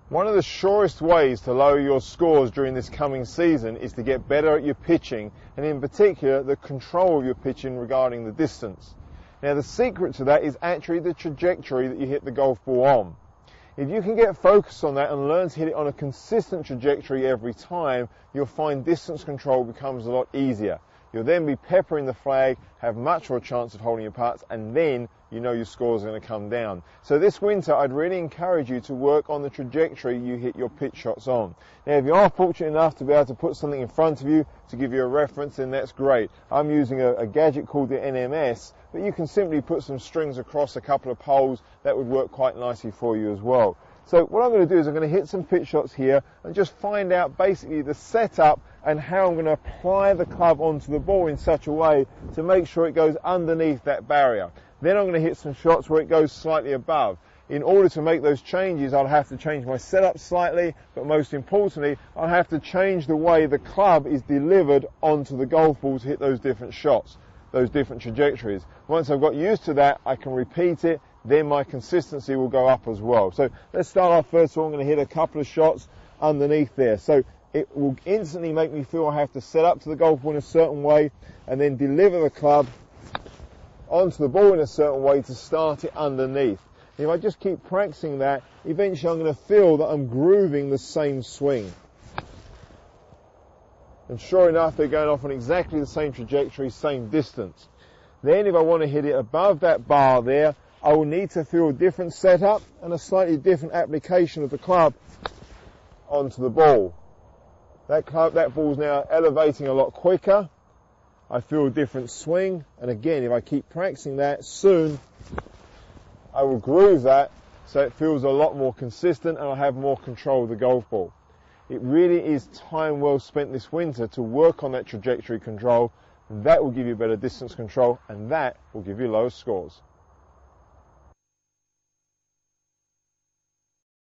One of the surest ways to lower your scores during this coming season is to get better at your pitching, and in particular the control of your pitching regarding the distance. Now the secret to that is actually the trajectory that you hit the golf ball on. If you can get focused on that and learn to hit it on a consistent trajectory every time, you'll find distance control becomes a lot easier. You'll then be peppering the flag, have much more chance of holding your putts, and then you know your scores are going to come down. So this winter, I'd really encourage you to work on the trajectory you hit your pitch shots on. Now, if you are fortunate enough to be able to put something in front of you to give you a reference, then that's great. I'm using a gadget called the NMS, but you can simply put some strings across a couple of poles. That would work quite nicely for you as well. So what I'm going to do is I'm going to hit some pitch shots here and just find out basically the setup and how I'm going to apply the club onto the ball in such a way to make sure it goes underneath that barrier. Then I'm going to hit some shots where it goes slightly above. In order to make those changes, I'll have to change my setup slightly, but most importantly, I'll have to change the way the club is delivered onto the golf ball to hit those different shots, those different trajectories. Once I've got used to that, I can repeat it, then my consistency will go up as well. So let's start off first of all. I'm going to hit a couple of shots underneath there. So it will instantly make me feel I have to set up to the golf ball in a certain way and then deliver the club onto the ball in a certain way to start it underneath. If I just keep practicing that, eventually I'm going to feel that I'm grooving the same swing. And sure enough, they're going off on exactly the same trajectory, same distance. Then if I want to hit it above that bar there, I will need to feel a different setup and a slightly different application of the club onto the ball. That ball's now elevating a lot quicker. I feel a different swing, and again, if I keep practicing that, soon I will groove that so it feels a lot more consistent and I'll have more control of the golf ball. It really is time well spent this winter to work on that trajectory control. That will give you better distance control, and that will give you lower scores.